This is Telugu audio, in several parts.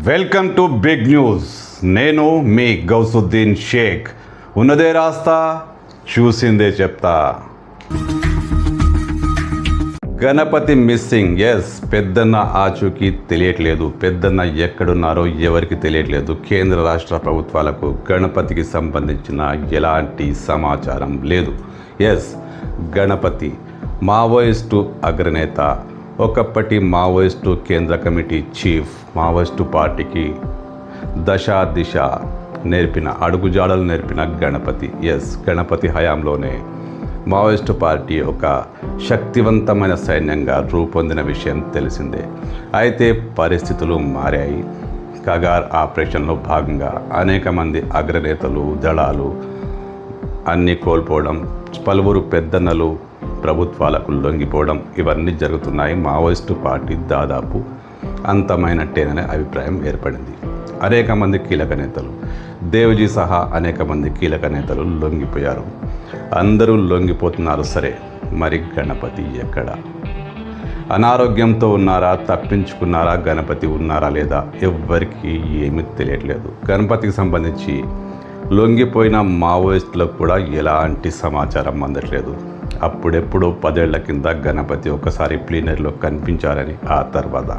Welcome to big news. నేను మీ గౌసుద్దీన్ షేక్. ఉన్నదే రాస్తా, చూసిందే చెప్తా. గణపతి మిస్సింగ్. ఎస్, పెద్దన్న ఆచూకీ తెలియట్లేదు. పెద్దన్న ఎక్కడున్నారో ఎవరికి తెలియట్లేదు. కేంద్ర రాష్ట్ర ప్రభుత్వాలకు గణపతికి సంబంధించిన ఎలాంటి సమాచారం లేదు. ఎస్, గణపతి మావోయిస్టు అగ్రనేత, ఒకప్పటి మావోయిస్టు కేంద్ర కమిటీ చీఫ్, మావోయిస్టు పార్టీకి దిశ నేర్పిన, అడుగుజాడలు నేర్పిన గణపతి. ఎస్, గణపతి హయాంలోనే మావోయిస్టు పార్టీ ఒక శక్తివంతమైన సైన్యంగా రూపొందిన విషయం తెలిసిందే. అయితే పరిస్థితులు మారాయి. కగార్ ఆపరేషన్లో భాగంగా అనేక మంది అగ్రనేతలు, దళాలు అన్నీ కోల్పోవడం, పలువురు పెద్దన్నలు ప్రభుత్వాలకు లొంగిపోవడం, ఇవన్నీ జరుగుతున్నాయి. మావోయిస్టు పార్టీ దాదాపు అంతమైనట్టేననే అభిప్రాయం ఏర్పడింది. అనేక మంది కీలక నేతలు, దేవ్జీ సహా అనేక మంది కీలక నేతలు లొంగిపోయారు. అందరూ లొంగిపోతున్నారు. సరే, మరి గణపతి ఎక్కడ? అనారోగ్యంతో ఉన్నారా, తప్పించుకున్నారా, గణపతి ఉన్నారా లేదా ఎవ్వరికీ ఏమీ తెలియట్లేదు. గణపతికి సంబంధించి లొంగిపోయిన మావోయిస్టులకు కూడా ఎలాంటి సమాచారం అందట్లేదు. అప్పుడెప్పుడు 10 ఏళ్ల కింద గణపతి ఒకసారి ప్లీనరీలో కనిపించారని, ఆ తర్వాత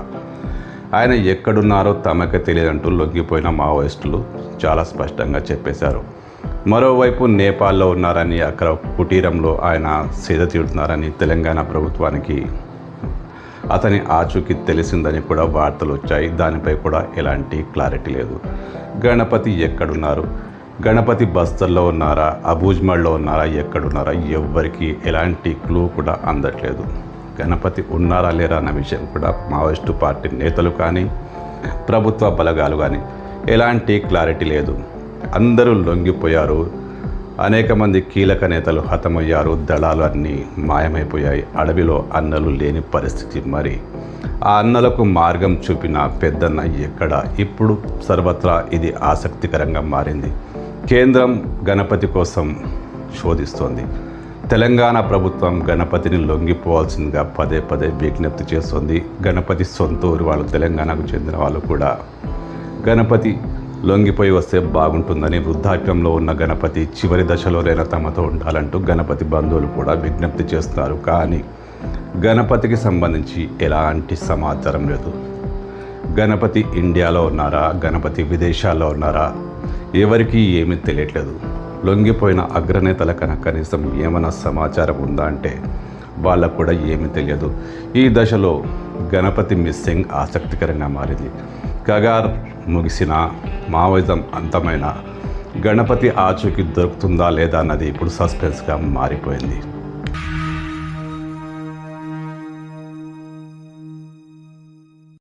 ఆయన ఎక్కడున్నారో తమకు తెలియదంటూ లొంగిపోయిన మావోయిస్టులు చాలా స్పష్టంగా చెప్పేశారు. మరోవైపు నేపాల్లో ఉన్నారని, అక్కడ కుటీరంలో ఆయన సేద తీరుతున్నారని, తెలంగాణ ప్రభుత్వానికి అతని ఆచూకీ తెలిసిందని కూడా వార్తలు వచ్చాయి. దానిపై కూడా ఎలాంటి క్లారిటీ లేదు. గణపతి ఎక్కడున్నారు? గణపతి బస్తర్లో ఉన్నారా, అబూజ్మడ్లో ఉన్నారా, ఎక్కడున్నారా ఎవ్వరికి ఎలాంటి క్లూ కూడా అందట్లేదు. గణపతి ఉన్నారా లేరా అన్న విషయం కూడా మావోయిస్టు పార్టీ నేతలు కానీ, ప్రభుత్వ బలగాలు కానీ ఎలాంటి క్లారిటీ లేదు. అందరూ లొంగిపోయారు. అనేక మంది కీలక నేతలు హతమయ్యారు. దళాలు అన్నీ మాయమైపోయాయి. అడవిలో అన్నలు లేని పరిస్థితి. మరి ఆ అన్నలకు మార్గం చూపిన పెద్దన్న ఎక్కడ? ఇప్పుడు సర్వత్రా ఇది ఆసక్తికరంగా మారింది. కేంద్రం గణపతి కోసం శోధిస్తోంది. తెలంగాణ ప్రభుత్వం గణపతిని లొంగిపోవాల్సిందిగా పదే పదే విజ్ఞప్తి చేస్తోంది. గణపతి సొంత ఊరు వాళ్ళు, తెలంగాణకు చెందిన వాళ్ళు కూడా గణపతి లొంగిపోయి వస్తే బాగుంటుందని, వృద్ధాప్యంలో ఉన్న గణపతి చివరి దశలోనైనా తమతో ఉండాలంటూ గణపతి బంధువులు కూడా విజ్ఞప్తి చేస్తున్నారు. కానీ గణపతికి సంబంధించి ఎలాంటి సమాచారం లేదు. గణపతి ఇండియాలో ఉన్నారా, గణపతి విదేశాల్లో ఉన్నారా, ఎవరికీ ఏమీ తెలియట్లేదు. లొంగిపోయిన అగ్రనేతల కనీసం ఏమైనా సమాచారం ఉందా అంటే వాళ్ళకు కూడా ఏమీ తెలియదు. ఈ దశలో గణపతి మిస్సింగ్ ఆసక్తికరంగా మారింది. కగార్ ముగిసిన, మావోయిజం అంతమైన గణపతి ఆచూకీ దొరుకుతుందా లేదా అన్నది ఇప్పుడు సస్పెన్స్గా మారిపోయింది.